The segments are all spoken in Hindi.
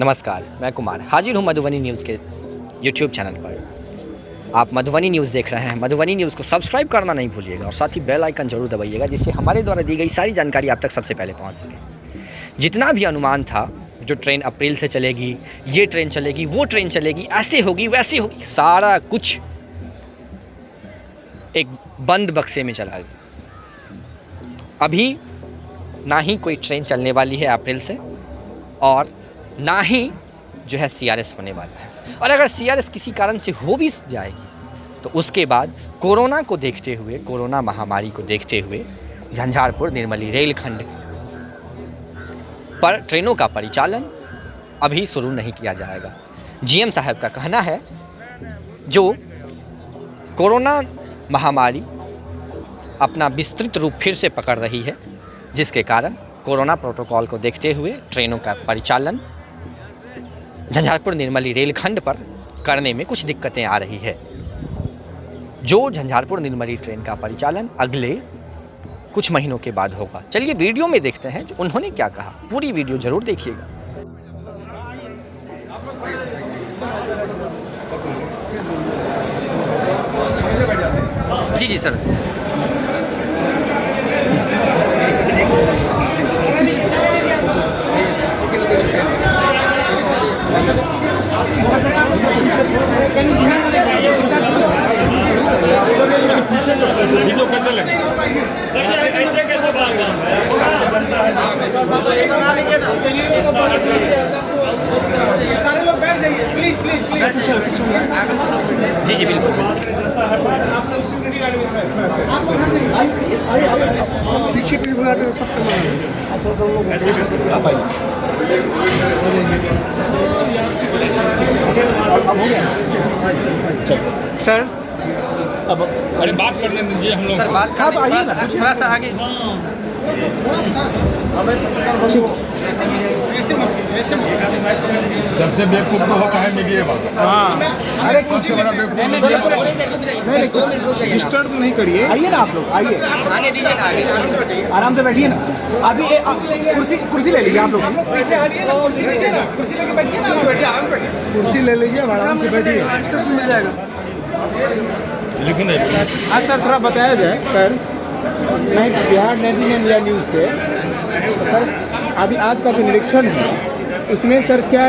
नमस्कार, मैं कुमार हाजिर हूँ मधुबनी न्यूज़ के यूट्यूब चैनल पर। आप मधुबनी न्यूज़ देख रहे हैं। मधुबनी न्यूज़ को सब्सक्राइब करना नहीं भूलिएगा और साथ ही बेल आइकन जरूर दबाइएगा, जिससे हमारे द्वारा दी गई सारी जानकारी आप तक सबसे पहले पहुँच सके। जितना भी अनुमान था, जो ट्रेन अप्रैल से चलेगी, ये ट्रेन चलेगी, वो ट्रेन चलेगी, ऐसे होगी वैसे होगी, सारा कुछ एक बंद बक्से में चला गया। अभी ना ही कोई ट्रेन चलने वाली है अप्रैल से, और ना ही जो है CRS होने वाला है। और अगर CRS किसी कारण से हो भी जाएगी तो उसके बाद कोरोना को देखते हुए, कोरोना महामारी को देखते हुए झंझारपुर निर्मली रेलखंड पर ट्रेनों का परिचालन अभी शुरू नहीं किया जाएगा। GM साहब का कहना है, जो कोरोना महामारी अपना विस्तृत रूप फिर से पकड़ रही है, जिसके कारण कोरोना प्रोटोकॉल को देखते हुए ट्रेनों का परिचालन झंझारपुर निर्मली रेलखंड पर करने में कुछ दिक्कतें आ रही है। जो झंझारपुर निर्मली ट्रेन का परिचालन अगले कुछ महीनों के बाद होगा। चलिए वीडियो में देखते हैं जो उन्होंने क्या कहा। पूरी वीडियो जरूर देखिएगा। जी सर। वीडियो कैसे लगे? कैसे सारे लोग बैठ जाइए, प्लीज प्लीज जी बिल्कुल। पीछे भी बुला के सब सर अब अरे बात करने दीजिए हम लोग। सर बात तो आइए ना, थोड़ा सा आगे। सबसे बेवकूफ तो होता है मीडिया वाला। हाँ, अरे कुछ डिस्टर्ब नहीं करिए। आइए ना आप लोग, आइए आने दीजिए ना, आगे आराम से बैठिए ना। अभी कुर्सी ले लीजिए आप लोग। कुर्सी ले लीजिए, आराम से बैठिए, मिल जाएगा। लेकिन हाँ सर, थोड़ा बताया जाए सर। मैं बिहार 99 इंडिया न्यूज़ से सर, अभी आज का जो निरीक्षण है उसमें सर क्या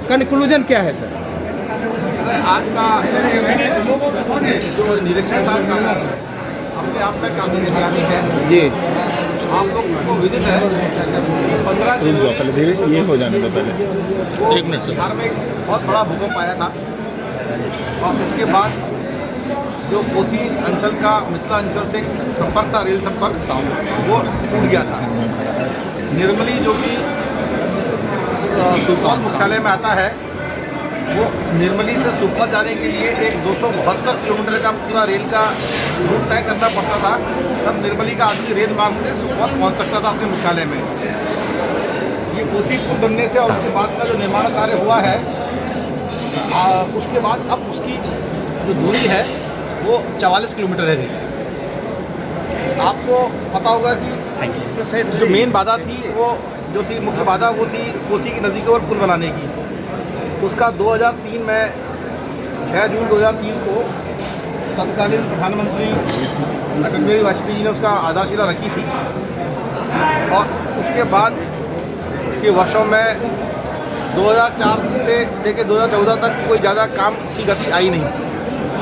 कंक्लूजन क्या है सर? आज का जो निरीक्षण साहब का अपने आप में काफी ऐतिहासिक है जी। आप लोग को विदित है कि 15 जनवरी ये हो जाने दो पहले। को बिहार में एक बहुत बड़ा भूकंप आया था, और उसके बाद जो कोसी अंचल का मिथिला अंचल से संपर्क था, रेल संपर्क, वो टूट गया था। निर्मली जो कि सुपौल मुख्यालय में आता है, वो निर्मली से सुपौल जाने के लिए एक 272 किलोमीटर का पूरा रेल का रूट तय करना पड़ता था। तब निर्मली का आदमी रेल मार्ग से सुपौल पहुंच सकता था अपने मुख्यालय में। ये कोसी पुल बनने से और उसके बाद का जो निर्माण कार्य हुआ है, उसके बाद अब उसकी जो दूरी है वो 44 किलोमीटर रह गई है। आपको पता होगा कि जो मेन बाधा थी, वो जो थी मुख्य बाधा, वो थी कोसी की नदी के ऊपर पुल बनाने की। उसका 2003 में 6 जून 2003 को तत्कालीन प्रधानमंत्री अटल बिहारी वाजपेयी जी ने उसका आधारशिला रखी थी, और उसके बाद के वर्षों में 2004 से लेकर 2014 तक कोई ज़्यादा काम की गति आई नहीं।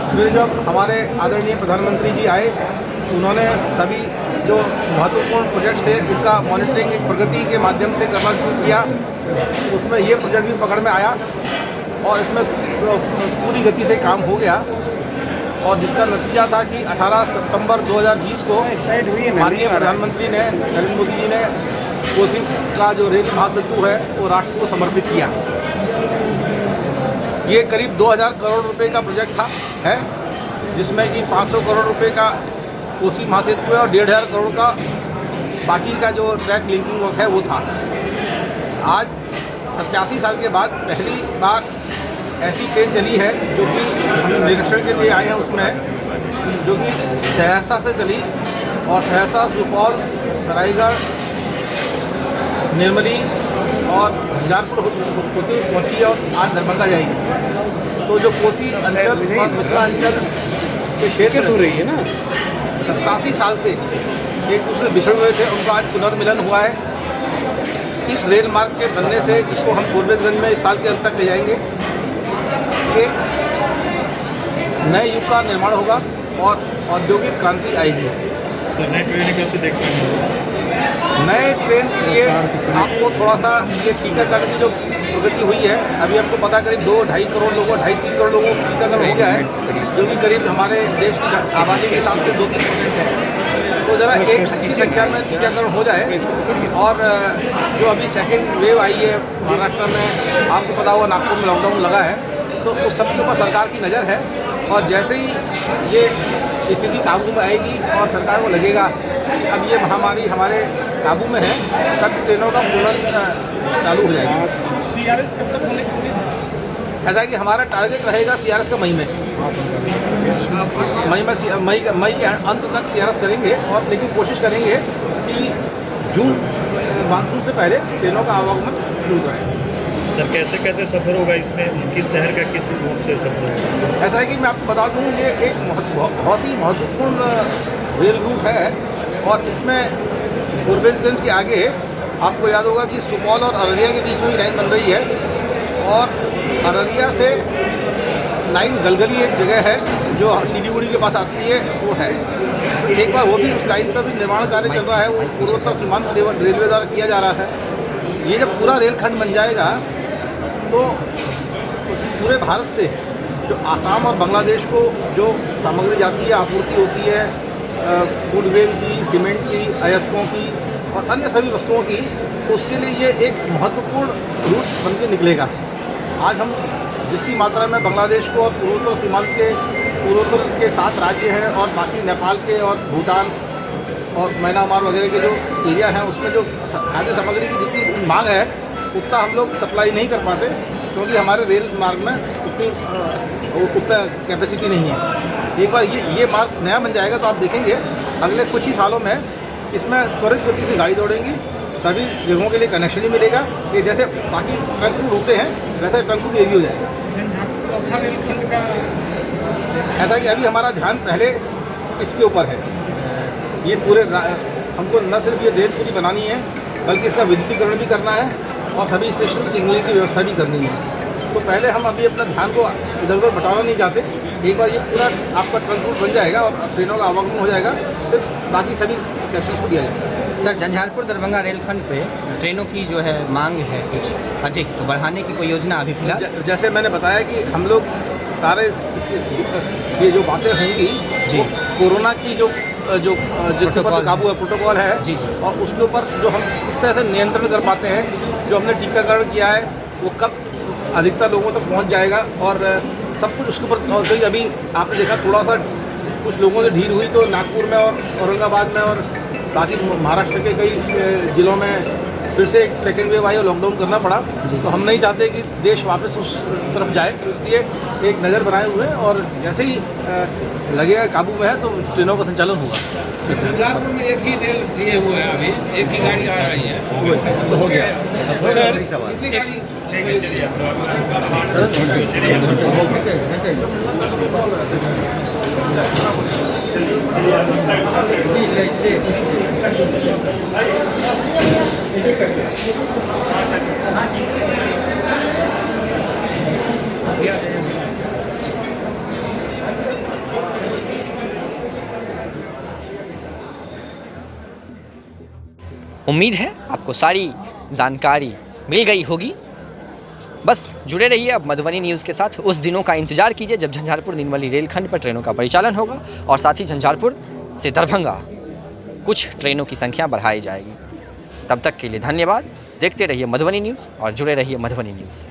फिर जब हमारे आदरणीय प्रधानमंत्री जी आए, उन्होंने सभी जो महत्वपूर्ण प्रोजेक्ट थे उनका मॉनिटरिंग एक प्रगति के माध्यम से करना शुरू किया। उसमें ये प्रोजेक्ट भी पकड़ में आया और इसमें पूरी गति से काम हो गया, और जिसका नतीजा था कि 18 सितंबर 2020 को माननीय प्रधानमंत्री ने, नरेंद्र मोदी जी ने कोसी का जो रेल महासेतु है वो राष्ट्र को समर्पित किया। ये करीब 2000 करोड़ रुपए का प्रोजेक्ट है, जिसमें कि 500 करोड़ रुपए का कोसी महासेतु है और 1500 करोड़ का बाकी का जो ट्रैक लिंकिंग वर्क है वो था। आज 87 साल के बाद पहली बार ऐसी ट्रेन चली है जो कि हम निरीक्षण के लिए आए हैं उसमें, जो कि सहरसा से चली और सहरसा, सुपौल, सरायगढ़, निर्मली और झंझारपुर होती हुई पहुँची है और आज दरभंगा जाएगी। तो जो कोसी अंचल और मिथिलांचल के क्षेत्र हो रही है ना, 87 साल से एक दूसरे बिछड़ हुए थे, उनका आज पुनर्मिलन हुआ है। इस रेल मार्ग के बनने से, जिसको हम फॉरबिसगंज में इस साल के अंत तक ले जाएंगे, एक नए युग का निर्माण होगा और औद्योगिक क्रांति आएगी। सर नई ट्रेन कैसे देखते हैं? नए ट्रेन के लिए आपको थोड़ा सा ये टीकाकरण की जो प्रगति हुई है, अभी आपको पता करीब 2-2.5 करोड़ लोगों 2.5-3 करोड़ लोगों को टीकाकरण हो गया है, जो कि करीब हमारे देश की आबादी के हिसाब से 2-3% है। तो ज़रा एक अच्छी संख्या में टीकाकरण हो जाए। और जो अभी सेकेंड वेव आई है महाराष्ट्र में, आपको पता होगा नागपुर में लॉकडाउन लगा है, तो उस सब के ऊपर सरकार की नज़र है। और जैसे ही ये स्थिति काबू में आएगी और सरकार को लगेगा अब ये महामारी हमारे काबू में है, तब ट्रेनों का पुनः चालू हो जाएगी। CRS कब तक होने की? ऐसा है कि हमारा टारगेट रहेगा CRS का मई में मई के अंत तक CRS करेंगे। और लेकिन कोशिश करेंगे कि जून मानसून से पहले ट्रेनों का आवागमन शुरू करें। सर कैसे कैसे सफ़र होगा इसमें, किस शहर का किस रूट से सफ़र होगा? ऐसा है कि मैं आपको बता दूं, ये एक बहुत ही महत्वपूर्ण रेल रूट है और इसमें फॉरबिसगंज के आगे आपको याद होगा कि सुपौल और अररिया के बीच में लाइन बन रही है, और अररिया से लाइन गलगली एक जगह है जो सिलीगुड़ी के पास आती है, वो है। एक बार वो भी उस लाइन का भी निर्माण कार्य चल रहा है, वो पूर्वोत्तर सीमांत रेलवे द्वारा किया जा रहा है। ये जब पूरा रेलखंड बन जाएगा तो उस पूरे भारत से जो आसाम और बांग्लादेश को जो सामग्री जाती है, आपूर्ति होती है फूडवेल की, सीमेंट की, अयस्कों की और अन्य सभी वस्तुओं की, उसके लिए ये एक महत्वपूर्ण रूट बन के निकलेगा। आज हम जितनी मात्रा में बांग्लादेश को और पूर्वोत्तर के 7 राज्य हैं और बाकी नेपाल के और भूटान और म्यांमार वगैरह के जो एरिया हैं, उसमें जो खाद्य सामग्री की जितनी मांग है उतना हम लोग सप्लाई नहीं कर पाते, क्योंकि हमारे रेल मार्ग में उतना कैपेसिटी नहीं है। एक बार ये मार्ग नया बन जाएगा तो आप देखेंगे अगले कुछ ही सालों में इसमें त्वरित गति से गाड़ी दौड़ेंगी, सभी जगहों के लिए कनेक्शन ही मिलेगा। कि जैसे बाकी ट्रंक रूट होते हैं वैसे ट्रंक रूट ये भी हो जाएगा। ऐसा कि अभी हमारा ध्यान पहले इसके ऊपर है। ये पूरे हमको न सिर्फ ये रेल पूरी बनानी है, बल्कि इसका विद्युतीकरण भी करना है और सभी स्टेशन सिग्नलिंग की व्यवस्था भी करनी है। तो पहले हम अभी अपना ध्यान को इधर उधर बटाना नहीं चाहते। एक बार ये पूरा आपका ट्रंक रूट बन जाएगा और ट्रेनों का आवागमन हो जाएगा, फिर बाकी सभी सेक्शंस को दिया जाएगा। सर, झंझारपुर दरभंगा रेलखंड पे ट्रेनों की जो है मांग है कुछ अधिक, तो बढ़ाने की कोई योजना अभी फिलहाल? जैसे मैंने बताया कि हम लोग सारे ये जो बातें होंगी वो कोरोना की जो जिसके ऊपर काबू है, प्रोटोकॉल है जी, और उसके ऊपर जो हम इस तरह से नियंत्रण कर पाते हैं, जो हमने टीकाकरण किया है वो कब अधिकतर लोगों तक पहुंच जाएगा और सब कुछ उसके ऊपर। और अभी आपने देखा थोड़ा सा कुछ लोगों से ढील हुई तो नागपुर में और औरंगाबाद में और बाकी महाराष्ट्र के कई जिलों में फिर से एक सेकेंड वेव आई और लॉकडाउन करना पड़ा। तो हम नहीं चाहते कि देश वापस उस तरफ जाए, तो इसलिए एक नज़र बनाए हुए हैं और जैसे ही लगेगा काबू में है तो ट्रेनों का संचालन होगा। झंझारपुर में एक ही रेल दिए हुए हैं, अभी एक ही गाड़ी आ रही है, तो हो गया सर। उम्मीद है आपको सारी जानकारी मिल गई होगी। बस जुड़े रहिए अब मधुबनी न्यूज़ के साथ। उस दिनों का इंतजार कीजिए जब झंझारपुर नीलमली रेलखंड पर ट्रेनों का परिचालन होगा और साथ ही झंझारपुर से दरभंगा कुछ ट्रेनों की संख्या बढ़ाई जाएगी। तब तक के लिए धन्यवाद। देखते रहिए मधुबनी न्यूज़ और जुड़े रहिए मधुबनी न्यूज़ से।